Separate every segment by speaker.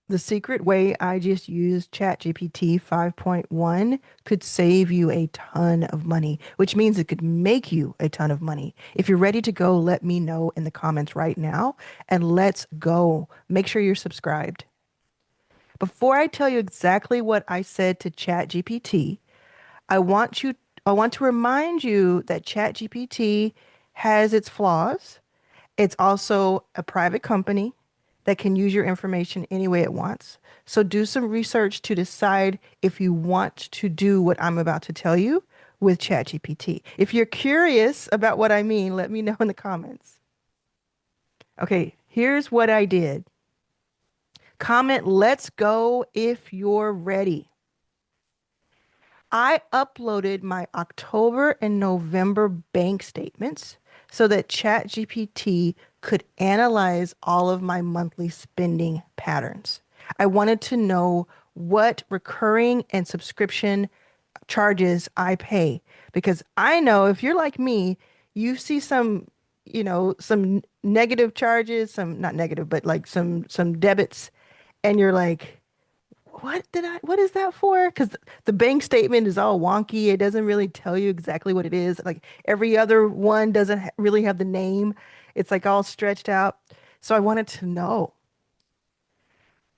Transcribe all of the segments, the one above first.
Speaker 1: The secret way I just used ChatGPT 5.1 could save you a ton of money, which means it could make you a ton of money. If you're ready to go, let me know in the comments right now and let's go. Make sure you're subscribed. Before I tell you exactly what I said to ChatGPT, I want you I want to remind you that ChatGPT has its flaws. It's also a private company that can use your information any way it wants. So do some research to decide if you want to do what I'm about to tell you with ChatGPT. If you're curious about what I mean, let me know in the comments. Okay, here's what I did. Comment "let's go" if you're ready. I uploaded my October and November bank statements so that ChatGPT could analyze all of my monthly spending patterns. I wanted to know what recurring and subscription charges I pay because I know if you're like me, you see some, some negative charges, some not negative, but like some debits, and you're like, what is that for? Because the bank statement is all wonky. It doesn't really tell you exactly what it is. Like every other one doesn't really have the name. It's like all stretched out. So I wanted to know.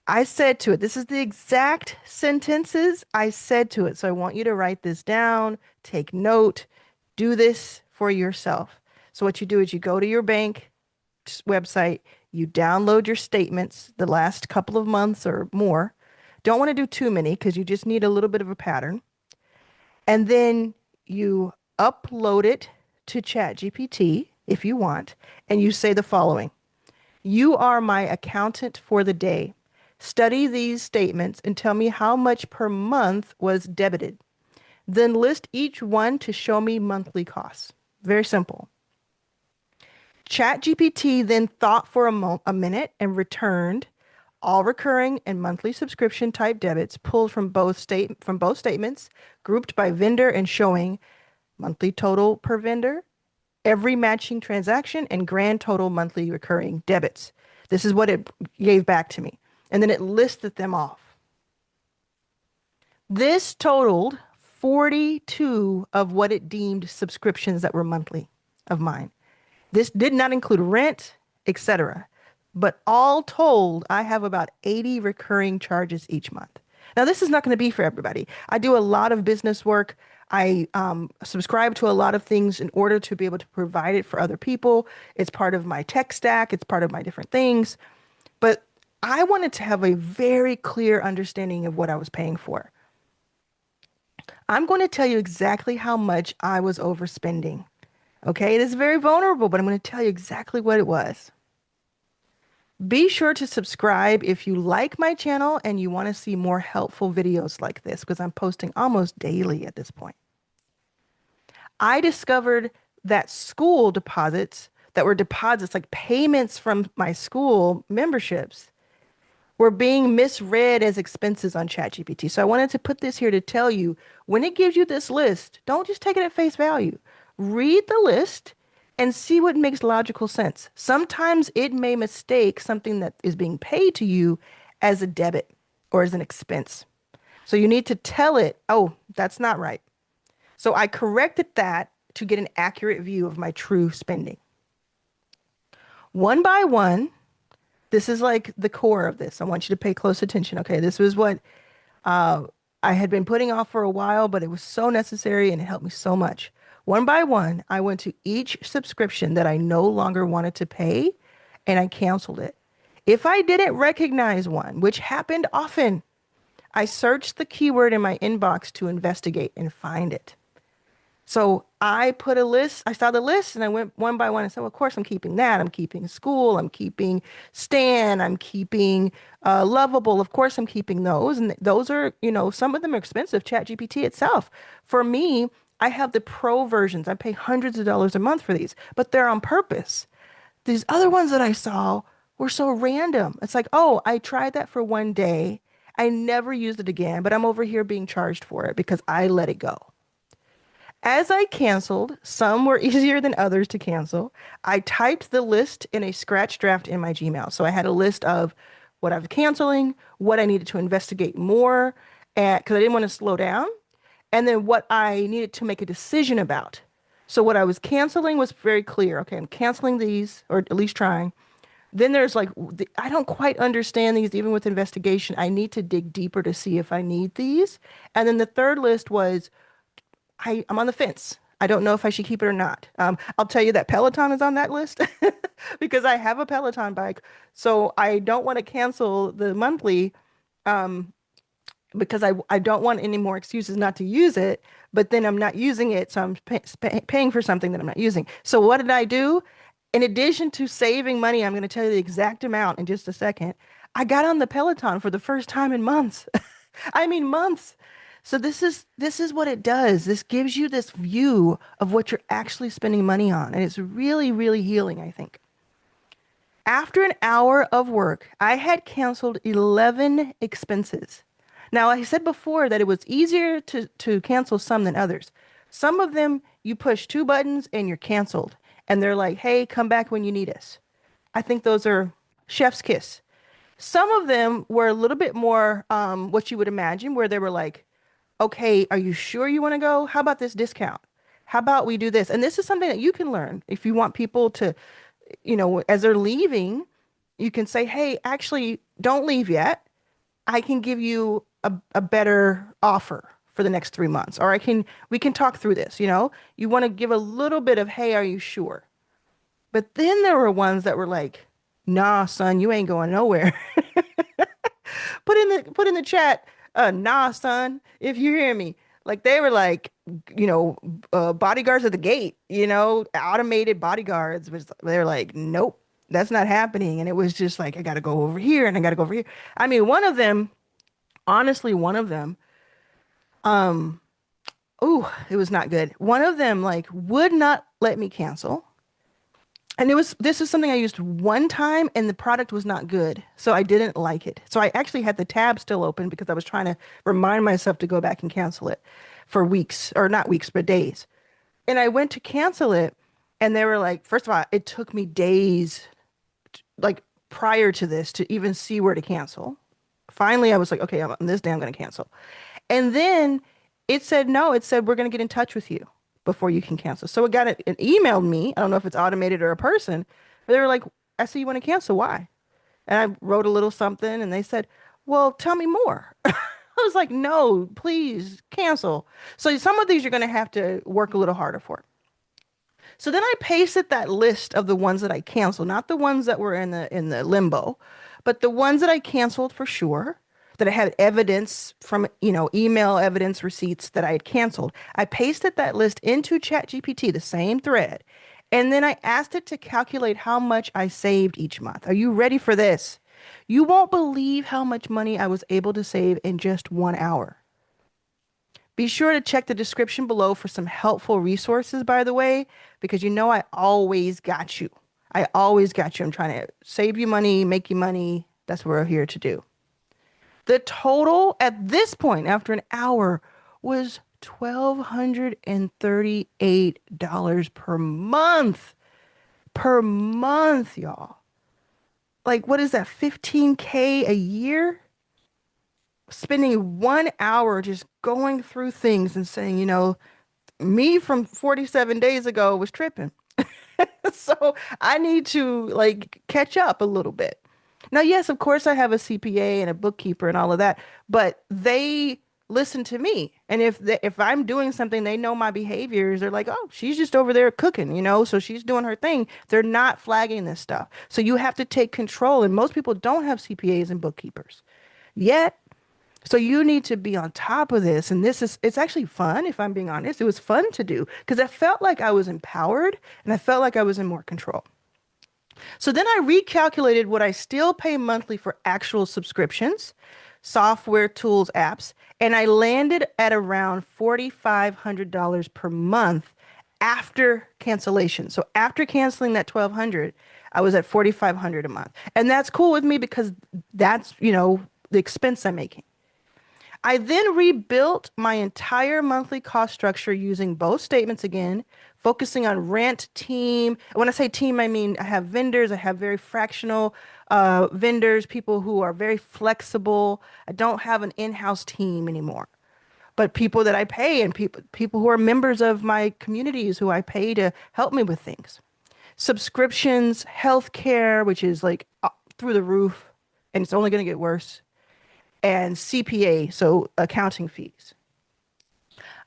Speaker 1: I said to it, this is the exact sentences I said to it. So I want you to write this down, take note, do this for yourself. So what you do is you go to your bank website, you download your statements the last couple of months or more. Don't want to do too many because you just need a little bit of a pattern. And then you upload it to ChatGPT if you want, and you say the following: You are my accountant for the day. Study these statements and tell me how much per month was debited. Then list each one to show me monthly costs. Very simple. ChatGPT then thought for a minute and returned all recurring and monthly subscription type debits pulled from both statements, grouped by vendor and showing monthly total per vendor, every matching transaction, and grand total monthly recurring debits. This is what it gave back to me. And then it listed them off. This totaled 42 of what it deemed subscriptions that were monthly of mine. This did not include rent, etc. But all told, I have about 80 recurring charges each month. Now, this is not going to be for everybody. I do a lot of business work. I subscribe to a lot of things in order to be able to provide it for other people. It's part of my tech stack. It's part of my different things. But I wanted to have a very clear understanding of what I was paying for. I'm going to tell you exactly how much I was overspending. Okay, it is very vulnerable, but I'm going to tell you exactly what it was. Be sure to subscribe if you like my channel and you want to see more helpful videos like this because I'm posting almost daily at this point. I discovered that school deposits that were deposits like payments from my school memberships were being misread as expenses on ChatGPT. So I wanted to put this here to tell you when it gives you this list, don't just take it at face value. Read the list and see what makes logical sense. Sometimes it may mistake something that is being paid to you as a debit or as an expense. So you need to tell it, oh, that's not right. So I corrected that to get an accurate view of my true spending. One by one, this is like the core of this. I want you to pay close attention. Okay, this was what I had been putting off for a while, but it was so necessary and it helped me so much. One by one, I went to each subscription that I no longer wanted to pay and I canceled it. If I didn't recognize one, which happened often, I searched the keyword in my inbox to investigate and find it. So I put a list, I saw the list and I went one by one and said, well, of course I'm keeping that. I'm keeping school. I'm keeping Stan. I'm keeping Lovable. Of course I'm keeping those. And those are, some of them are expensive. ChatGPT itself. For me, I have the pro versions. I pay hundreds of dollars a month for these, but they're on purpose. These other ones that I saw were so random. It's like, oh, I tried that for one day. I never used it again, but I'm over here being charged for it because I let it go. As I canceled, some were easier than others to cancel. I typed the list in a scratch draft in my Gmail. So I had a list of what I was canceling, what I needed to investigate more, and because I didn't want to slow down, and then what I needed to make a decision about. So what I was canceling was very clear. Okay, I'm canceling these, or at least trying. Then there's like, I don't quite understand these, even with investigation. I need to dig deeper to see if I need these. And then the third list was, I'm on the fence. I don't know if I should keep it or not. I'll tell you that Peloton is on that list because I have a Peloton bike. So I don't want to cancel the monthly because I don't want any more excuses not to use it. But then I'm not using it. So I'm paying for something that I'm not using. So what did I do? In addition to saving money, I'm going to tell you the exact amount in just a second. I got on the Peloton for the first time in months. I mean months. So this is what it does. This gives you this view of what you're actually spending money on, and it's really, really healing, I think. After an hour of work, I had canceled 11 expenses. Now, I said before that it was easier to cancel some than others. Some of them, you push two buttons and you're canceled. And they're like, hey, come back when you need us. I think those are chef's kiss. Some of them were a little bit more what you would imagine, where they were like, okay, are you sure you want to go? How about this discount? How about we do this? And this is something that you can learn if you want people to, as they're leaving, you can say, hey, actually, don't leave yet. I can give you a better offer for the next 3 months, or we can talk through this. You want to give a little bit of, hey, are you sure? But then there were ones that were like, nah, son, you ain't going nowhere. Put in the chat, nah, son, if you hear me. Like they were like, bodyguards at the gate, automated bodyguards was they're like, nope, that's not happening. And it was just like, I gotta go over here and I gotta go over here. I mean, one of them, honestly, one of them, oh, it was not good. One of them like would not let me cancel. And this is something I used one time and the product was not good. So I didn't like it. So I actually had the tab still open because I was trying to remind myself to go back and cancel it for weeks, or not weeks, but days. And I went to cancel it and they were like, first of all, it took me days, like prior to this, to even see where to cancel. Finally, I was like, okay, on this day I'm going to cancel. And then it said, no, it said, we're going to get in touch with you before you can cancel. So it emailed me. I don't know if it's automated or a person, but they were like, I see you want to cancel. Why? And I wrote a little something and they said, well, tell me more. I was like, no, please cancel. So some of these you're going to have to work a little harder for. So then I pasted that list of the ones that I canceled, not the ones that were in the limbo, but the ones that I canceled for sure, that I had evidence from, email evidence receipts that I had canceled. I pasted that list into ChatGPT, the same thread. And then I asked it to calculate how much I saved each month. Are you ready for this? You won't believe how much money I was able to save in just 1 hour. Be sure to check the description below for some helpful resources, by the way, because I always got you. I always got you. I'm trying to save you money, make you money. That's what we're here to do. The total at this point, after an hour, was $1,238 per month. Per month, y'all. Like, what is that? 15K a year? Spending 1 hour just going through things and saying, me from 47 days ago was tripping. So I need to like catch up a little bit. Now, yes, of course I have a CPA and a bookkeeper and all of that, but they listen to me. And if I'm doing something, they know my behaviors. They're like, oh, she's just over there cooking, so she's doing her thing. They're not flagging this stuff. So you have to take control. And most people don't have CPAs and bookkeepers yet. So you need to be on top of this. And it's actually fun, if I'm being honest. It was fun to do because I felt like I was empowered and I felt like I was in more control. So then I recalculated what I still pay monthly for actual subscriptions, software, tools, apps, and I landed at around $4,500 per month after cancellation. So after canceling that 1,200, I was at 4,500 a month. And that's cool with me because that's, the expense I'm making. I then rebuilt my entire monthly cost structure using both statements again, focusing on rent, team. When I say team, I mean I have vendors, I have very fractional vendors, people who are very flexible. I don't have an in-house team anymore, but people that I pay and people who are members of my communities who I pay to help me with things. Subscriptions, healthcare, which is like through the roof, and it's only going to get worse, and CPA, so accounting fees.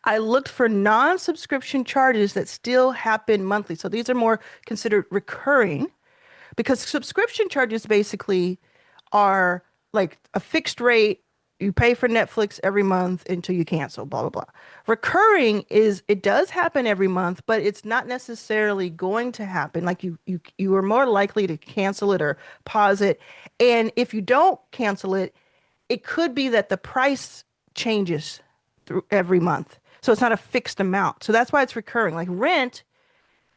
Speaker 1: I looked for non-subscription charges that still happen monthly. So these are more considered recurring because subscription charges basically are like a fixed rate. You pay for Netflix every month until you cancel, blah, blah, blah. Recurring is it does happen every month, but it's not necessarily going to happen. Like you are more likely to cancel it or pause it. And if you don't cancel it, it could be that the price changes through every month. So it's not a fixed amount. So that's why it's recurring. Like rent,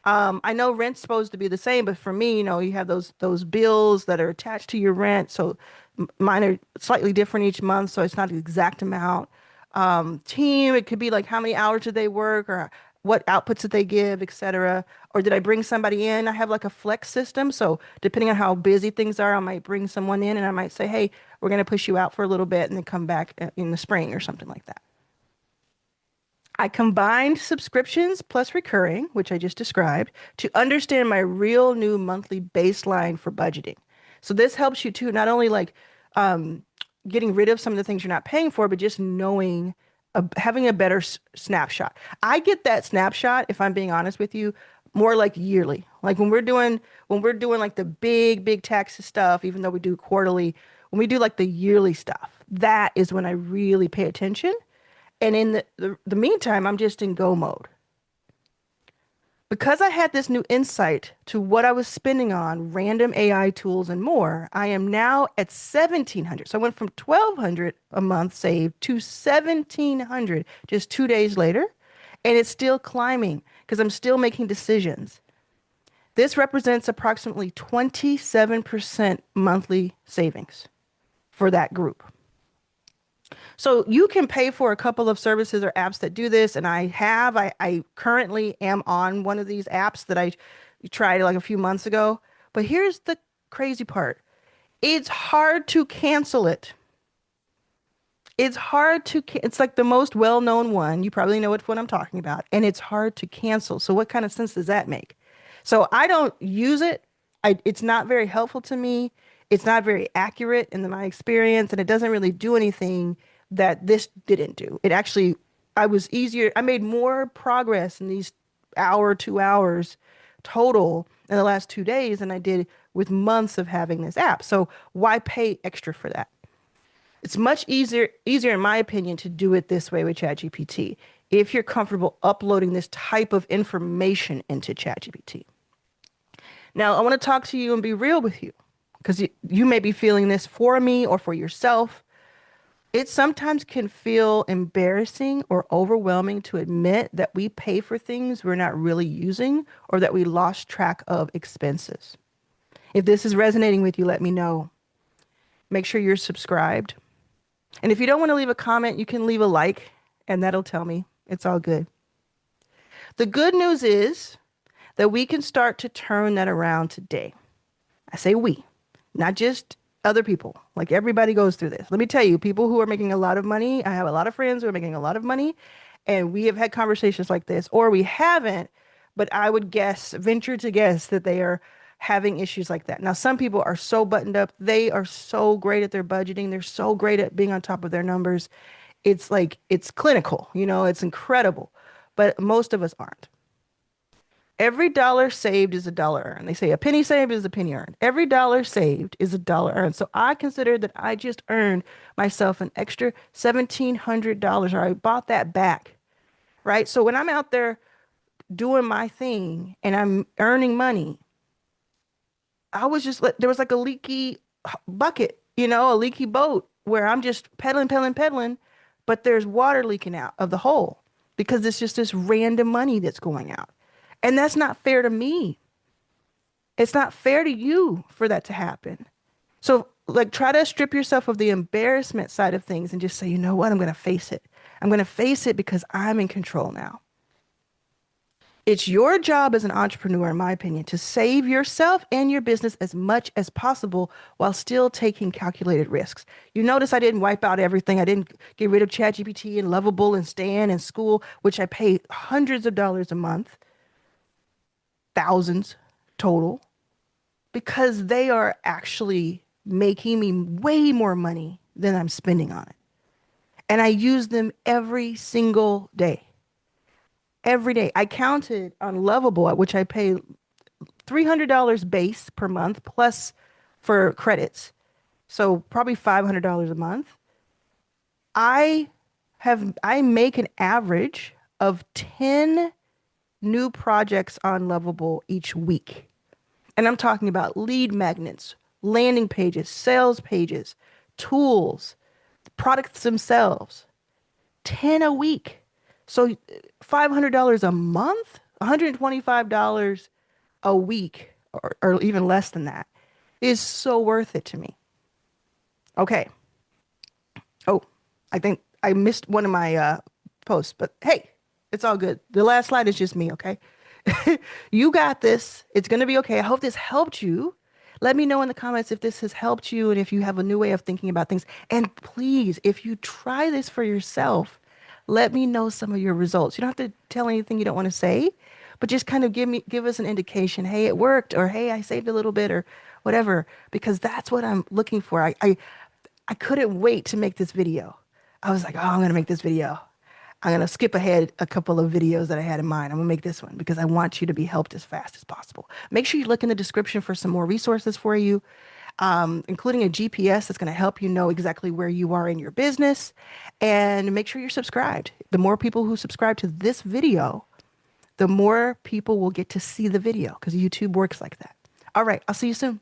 Speaker 1: I know rent's supposed to be the same, but for me, you have those bills that are attached to your rent. So mine are slightly different each month, so it's not the exact amount. Team, it could be like how many hours did they work or what outputs did they give, et cetera. Or did I bring somebody in? I have like a flex system. So depending on how busy things are, I might bring someone in and I might say, hey, we're going to push you out for a little bit and then come back in the spring or something like that. I combined subscriptions plus recurring, which I just described, to understand my real new monthly baseline for budgeting. So this helps you too, not only like um, getting rid of some of the things you're not paying for, but just knowing, having a better snapshot. I get that snapshot, if I'm being honest with you, more like yearly. Like when we're doing like the big taxes stuff, even though we do quarterly, when we do like the yearly stuff, that is when I really pay attention. And in the meantime, I'm just in go mode. Because I had this new insight to what I was spending on random AI tools and more, I am now at 1,700. So I went from 1,200 a month saved to 1,700 just 2 days later. And it's still climbing because I'm still making decisions. This represents approximately 27% monthly savings for that group. So you can pay for a couple of services or apps that do this. And I currently am on one of these apps that I tried like a few months ago. But here's the crazy part. It's hard to cancel it. It's like the most well-known one. You probably know what I'm talking about. And it's hard to cancel. So what kind of sense does that make? So I don't use it. It's not very helpful to me. It's not very accurate in my experience, and it doesn't really do anything that this didn't do. It actually, I made more progress in these 2 hours total in the last 2 days than I did with months of having this app. So why pay extra for that? It's much easier in my opinion to do it this way with ChatGPT if you're comfortable uploading this type of information into ChatGPT. Now, I want to talk to you and be real with you because you may be feeling this for me or for yourself. It sometimes can feel embarrassing or overwhelming to admit that we pay for things we're not really using or that we lost track of expenses. If this is resonating with you, let me know. Make sure you're subscribed. And if you don't want to leave a comment, you can leave a like and that'll tell me. It's all good. The good news is that we can start to turn that around today. I say we, not just other people. Like everybody goes through this. Let me tell you, people who are making a lot of money, I have a lot of friends who are making a lot of money, and we have had conversations like this, or we haven't, but I would venture to guess that they are having issues like that. Now, some people are so buttoned up. They are so great at their budgeting. They're so great at being on top of their numbers. It's like, it's clinical, it's incredible, but most of us aren't. Every dollar saved is a dollar earned. They say a penny saved is a penny earned. Every dollar saved is a dollar earned. So I consider that I just earned myself an extra $1,700, or I bought that back, right? So when I'm out there doing my thing and I'm earning money, there was like a leaky bucket, a leaky boat where I'm just pedaling, but there's water leaking out of the hole because it's just this random money that's going out. And that's not fair to me. It's not fair to you for that to happen. So like try to strip yourself of the embarrassment side of things and just say, you know what? I'm going to face it. I'm going to face it because I'm in control now. It's your job as an entrepreneur, in my opinion, to save yourself and your business as much as possible while still taking calculated risks. You notice I didn't wipe out everything. I didn't get rid of ChatGPT and Lovable and Stan and School, which I pay hundreds of dollars a month, thousands total, because they are actually making me way more money than I'm spending on it. And I use them every single day. Every day. I counted on Lovable, at which I pay $300 base per month plus for credits. So probably $500 a month. I I make an average of 10 new projects on Lovable each week. And I'm talking about lead magnets, landing pages, sales pages, tools, products themselves. 10 a week. So $500 a month, $125 a week, or even less than that, is so worth it to me. Okay. Oh, I think I missed one of my posts, but hey, it's all good. The last slide is just me, okay? You got this. It's going to be okay. I hope this helped you. Let me know in the comments if this has helped you and if you have a new way of thinking about things. And please, if you try this for yourself, let me know some of your results. You don't have to tell anything you don't want to say, but just kind of give us an indication. Hey, it worked, or hey, I saved a little bit, or whatever, because that's what I'm looking for. I couldn't wait to make this video. I was like, oh, I'm going to make this video. I'm going to skip ahead a couple of videos that I had in mind. I'm going to make this one because I want you to be helped as fast as possible. Make sure you look in the description for some more resources for you, including a GPS that's going to help you know exactly where you are in your business. And make sure you're subscribed. The more people who subscribe to this video, the more people will get to see the video because YouTube works like that. All right, I'll see you soon.